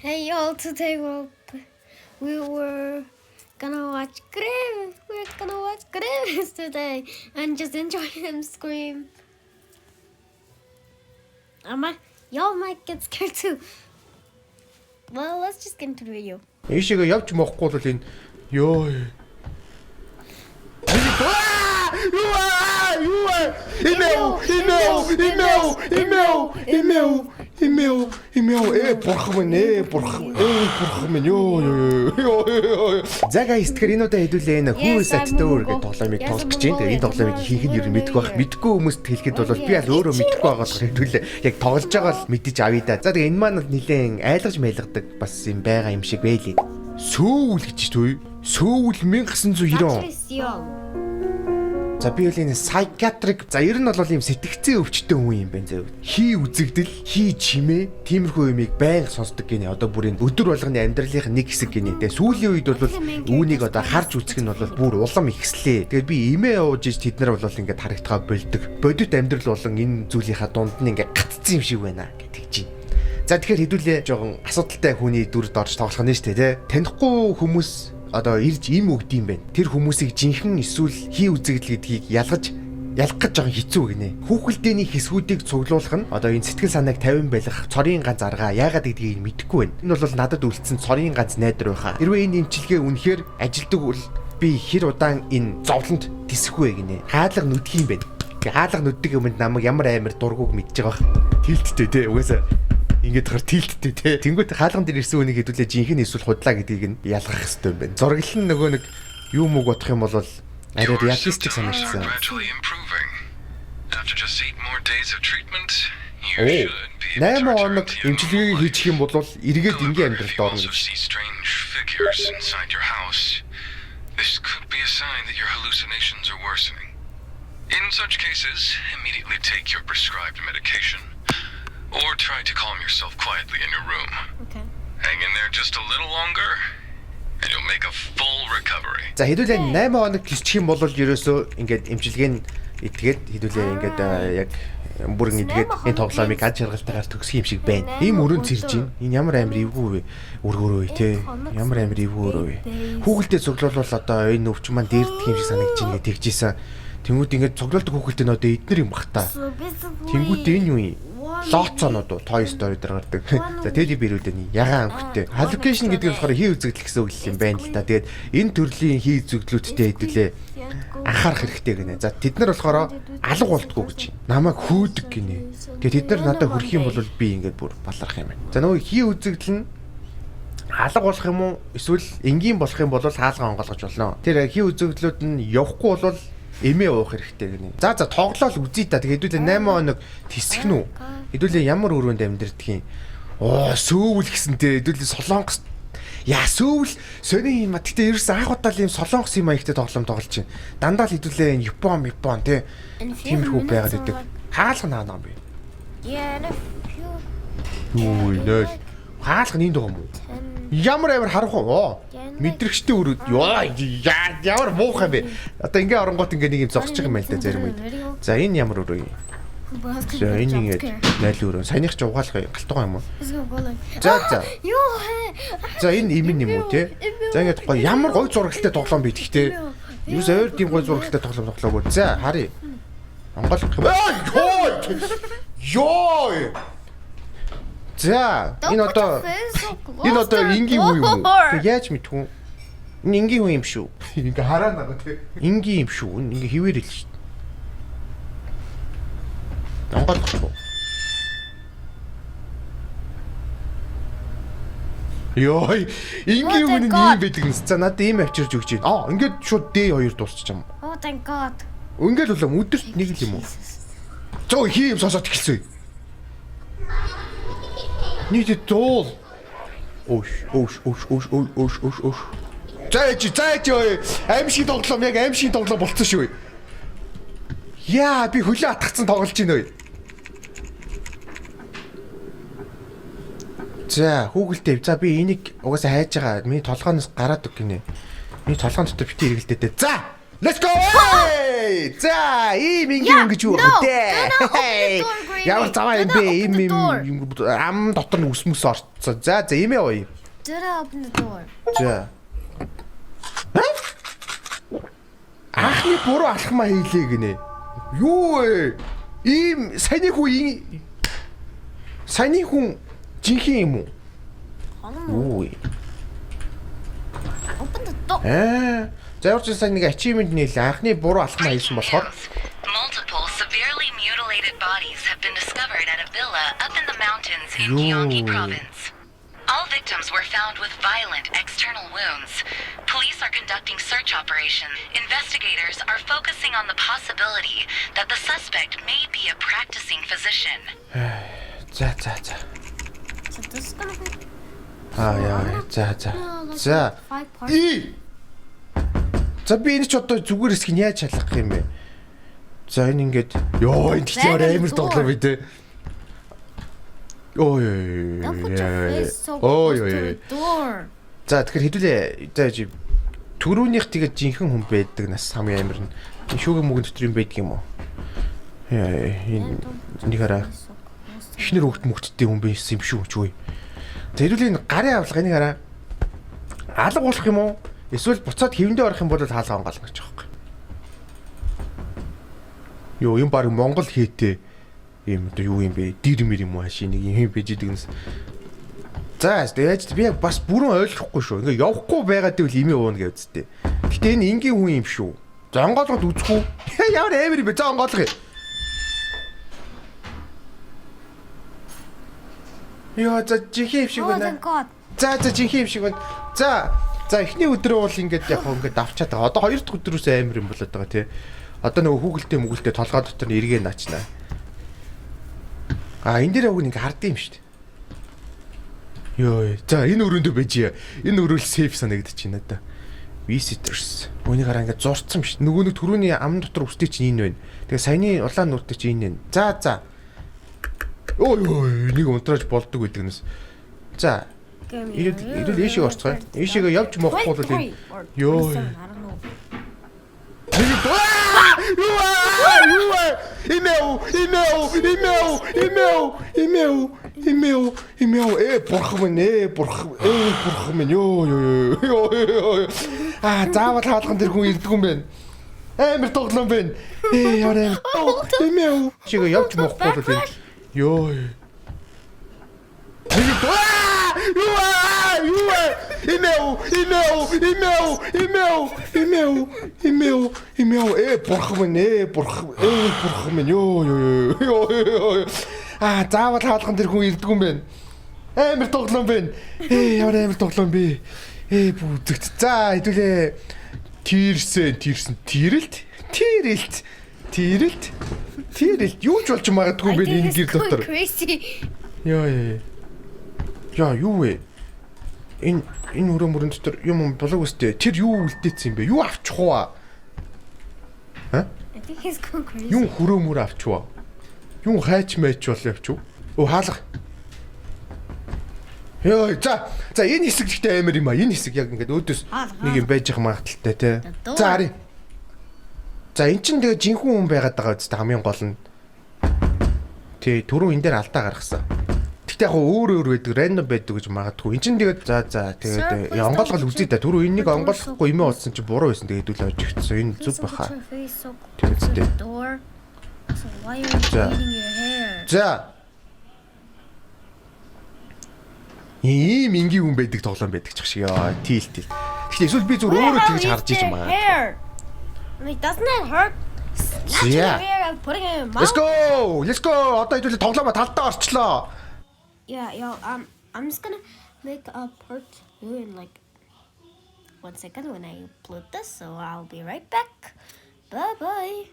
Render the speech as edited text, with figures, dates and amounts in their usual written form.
Hey y'all, today we were gonna watch Grimm. We're gonna watch Grimm today and just enjoy him scream. Y'all might get scared too. Well, let's just get into the video. Ийшээгээ явж мохгүй бол энэ ёо. Зага истгэр энэ удаа хэдүүлээ энэ Who's That Door гэх тоглоомыг тоглох гэж байна. Энэ тоглоомыг хийх нь ер нь мэдгүй байх. Мэдгүй хүмүүст хэлэхэд бол би аль өөрөө мэдгүй байгаа болохоор хэдүүлээ. Яг тоглож байгаа л мэдэж авъя да. За тэгээ энэ маань нилээн айлгаж майлгадаг бас юм байгаа юм шиг байлээ. Сүүл гэж төй. Сүүл 1990. За би бол энэ psychiatric за ер нь бол ийм сэтгцэн өвчтөн хүн юм байна зав. Хий үзэгдэл, хий чимээ, тиймэрхүү юмыг байнга сонсдог гинэ. Одоо бүр энэ өдөр болгоны амьдралынх нэг хэсэг гинэ. Тэгээ сүүлийн үед бол үүнийг одоо харж үзэх нь бол бүр улам ихслээ. Тэгээд би имээ ууж иж тэд нар бол ингээд харагдгаа болдог. Бодит амьдрал болон энэ зүйлийнхаа дунд нь ингээд гатцсан юм шиг байна гэдэг чинь. За тэгэхээр хэдүүлээ жоохон асуудалтай хүний дүрд орж тоглох нь шүү дээ, тэ. Танихгүй хүмүүс одоо ирж им өгд юм байна. Тэр хүмүүсийг жинхэнэ эсвэл хий үзэгдэл гэдгийг ялгах гэж жоохон хэцүү гинэ. Хүүхэлдэйний хэсгүүдийг цуглуулах нь одоо энэ сэтгэл санааг 50 байлгах цорын ганц арга яагаад гэдгийг мэдэхгүй байна. Энэ бол надад үлдсэн цорын ганц найдар байхаа. Хэрвээ энэ имчилгээ үнэхээр ажилдаг бол би хэр удаан энэ зовлонд тисэх вэ гинэ. Хаалга нүдх юм байна. Хаалга нүддэг юмд намайг ямар амар дургуг мэдж байгаа. Тилттэй те угаасаа ингээд хар тилттэй те. Тэнгүүт хаалган дээр ирсэн үнийг хэдүүлээ жинхэнэ эсвэл худлаа гэдгийг нь ялгах хэрэгтэй юм байна. Зураглал нь нөгөө нэг юу мөг бодох юм бол арай реалистик санагдсан. Оо 8 хоног эмчилгээг хийчих юм бол эргээд ингийн амьдралд орно гэж. This could be a sign that your hallucinations are worsening. In such cases, immediately take your prescribed medication. Or try to calm yourself quietly in your room. Okay. Hang in there just a little longer, and you'll make a full recovery. За хэдүүлээ 8 хоног гисчих юм бол ерөөсөө ингээд эмчилгээ нь итгээд хэдүүлээ ингээд яг бүрэн идгээд энэ тоглоомыг ад жаргалтайгаар төгсөх юм шиг байна. Ийм өрөөнд зэрж байна. Энэ ямар амар эвгүй вэ? Өргөрөө те. Ямар амар эвгөөрөө вэ? Хүүхэлдээ цуглуулвал одоо энэ өвч маань дээрдэх юм шиг санагдаж байна гэж тэгжсэн. Тэнгүүд ингээд цуглуулдаг хүүхэлдээ нөө эднэр юм бах та. Тэнгүүд энэ юу юм? Лоцоонууд Toy Story дээр гардаг. За Teddy Bear-үүдийн ягаан өнгөтэй. Hallucination гэдэг нь болохоор хий үзэгдэл гэсэн үг юм байна л да. Тэгээд энэ төрлийн хий үзэгдлүүдтэй хэдүүлээ анхаарах хэрэгтэй гинэ. За тэд нар болохоор алга болтгоо гэж намайг хөөдөг гинэ. Тэгээд тэд нар надад хөрөх юм бол би ингээд бүр баларх юм байна. За нөгөө хий үзэгдэл нь алга болох юм уу эсвэл энгийн болох юм бол хаалга онгоолгож болно. Тэр хий үзэгдлүүд нь явахгүй бол эмээ уух хэрэгтэй гинэ. За тоглоол үзье та. Тэгээд хэдүүлээ 8 хоног тисэх нь үү? Хэдүүлээ ямар өрөөнд амьдэрдэг юм? Оо сүүл гэсэнтэй хэдүүлээ солонгос. Яа сүүл сони юм а. Гэтэ ерөөсөн анх удаа л юм солонгос юм аягтай тоглоом тоглож чинь. Дандаа л хэдүүлээ Япон тий. Тиймэрхүү байгаад идэг. Хаалга наанаа би. Юу нэ. Хаалга нэнд байгаа юм уу? Ямар амар харах уу? Мэдрэгчтэй өрөөд ямар муухай бэ? Одоо ингээ оронгот ингээ нэг юм зогсож байгаа юм байл да зарим үед. За энэ ямар өрөө юм? За энэ ингээд найл өрөө. Саяных ч угаалах галтгаа юм уу? За. За энэ имэн юм уу те? За ингээд гоё ямар гоё зурагтай тоглоом бийдэх те. Юус өөр тийм гоё зурагтай тоглоом тоглоагүй. За харъя. Онголох юм. Ёо! За энэ одоо энгийн хүн юм уу? Яаж мэдхүү? Энэ энгийн хүн юм шүү. Ингээ хараа нагаа тий. Энгийн юм шүү. Ингээ хിവэрэл шүү. Онголохгүй. Ёо, энгийн хүн нь юм байдаг юм. За надад ийм авчирж өгч байна. Ингээд шууд D2 дуусчих юм. Oh thank god. Ингээд бол өдөрт нэг л юм уу? Зөө хий юм сонсоод эхэлсэн. Нийт тоол. Ош. Зайч ой. Аимшиг тоглоом яг аимшиг тоглоом болцсон шүү. Яа би хөлөө атгацсан тоглож байна ой. За хүүгэлтэй. За би энийг угаасаа хайж байгаа. Миний толгооноос гараад өг гинэ. Миний толгоон дотор битээ эргэлдээдээ. За let's go. За ийм ингийн гэж юу вэ? Ямар заваа юм бэ? Ийм ам дотор нь үсмэс орцсон. За ийм ээ. Did I open the door? За. Ахны буруу алхмаа хийлээ гинэ. Юу вэ? Ийм саяны хүн жинхэнэ юм уу? Юу вэ? Open the door. За ямар ч сайн нэг achievement нээлээ. Анхны буруу алхмаа хийсэн болохоор Multiple severely mutilated bodies have been discovered at a villa up in the mountains in Gyeonggi province. All victims were found with violent external wounds. Police are conducting search operations. Investigators are focusing on the possibility that the suspect may be a practicing physician. За. So this is gonna be Яа. За. five parts. За би энэ ч одоо зүгээр хэсгийг яаж шалгах юм бэ? За энэ ингээд энэ тийм амар тоглоо би тэ. Don't put your face so close to the door. За тэгэхээр хэдүүлээ. За түрүүнийх тэгээд жинхэнэ хүн байдаг нас хамгийн амар нь. Шүүгэн мөгөн дотор юм байдаг юм уу? Энэ нэг хараа. Эхнэр хөвгттэй хүн байсан юм шүү чгүй. За хэдүүлээ энэ гарын авлага энийг хараа. Алга болох юм уу? Эсвэл буцаад хэвэндээ орох юм бол хаалга онголно гэж байгаа юм. Юу юм баг Монгол хийтэй юм одоо юу юм бэ? Дэрмэр юм уу хаши нэг юм бэж идэгнэс. За яаж би бас бүрэн ойлгохгүй шүү. Ингээ явахгүй байгаад ивэл имээ уuna гэвчтэй. Гэтэ энэ энгийн хүн юм шүү. За онгоолгод үзэх үү? Ямар амар юм бэ? За онгоолгоё. Яа за жинхэнэ юм шиг байна. За жинхэнэ юм шиг байна. За эхний өдрөө бол ингээд яг ингээд авчаад байгаа. Одоо хоёр дахь өдрөөс амар юм болоод байгаа тий. Одоо нөгөө хүүгэлтэй толгой дотор нь эргээ наачнаа. Энэ дээр уг нэг хардсан юм шүү дээ. Йоо. За энэ өрөөндөө байж яа. Энэ өрөөл сейф санагдчих юм надаа. Visitors. Өнийг хараа ингээд зурцсан шүү дээ. Нөгөө нэг түрүүний ам дотор үстэй чинь энэ байна. Тэгээ саяны улаан нууртай чинь энэ байна. За. Ой нэг унтрааж болдог гэдэгнээс. За. Ирэл ийшээ орцгоо. Ийшээгээ явж мохгүй бол энэ. Йоо. Имэу бурхан ёо. Заавал хаалган дээр хүн ирдэг юм байна. Амар тоглоом байна. Ямар амар. Имэу. Чигээ явж мохгүй бол энэ. Ёо. Имэу. Бурхан ёо. Заавал хаалган дээр хүн ирдэг юм байна. Амар тоглоом байна. Ямар амар тоглоом бэ? Бүзэгт. За хэдүүлээ. Тэрсэн. Тэрэлт. Юу ч болж магадгүй бэ энэ гэр дотор. Яа. Юу вэ? Энэ өрөөмөрөн дотор юм болоог өстэй. Тэр юу үлдээсэн юм бэ? Юу авчих уу? I think he's going crazy. Юу хөрөөмөр авчих уу? Юу хайч майч бол явчих уу? Хаалга. Яа, за энэ хэсэг ихтэй амар юм а. Энэ хэсэг яг ингээд өөдөөс нэг юм байж их магадaltaй те. За хари. За эн чин тэгээ жинхэнэ хүн байгаад байгаа үстэй хамгийн гол нь. Тэ түрүү энэ дээр алдаа гаргасан. Гэхдээ яг өөр байдаг, random байдаг гэж магадгүй. Эн чин тэгээд за тэгээд онгоолгол үзье да. Түрүү энэ нэг онгоолохгүй юм болсон чи буруу байсан тэгээд хэдүүл авч өгсөн. Энэ зүг баха. Тэгээд So why are you braiding your hair? За. Ийм ингийн хүн байдаг тоглоом байдаг ч шиг яа. Тил. Гэхдээ эсвэл би зүгээр өөрөө тэгж харж иж байгаа. Like doesn't that hurt? Yeah. Let's go. Одоо хэдүүлээ тоглоомоо талдаа орчлоо. Yeah, I'm just gonna make a part 2 in like 1 second when I upload this, so I'll be right back. Bye.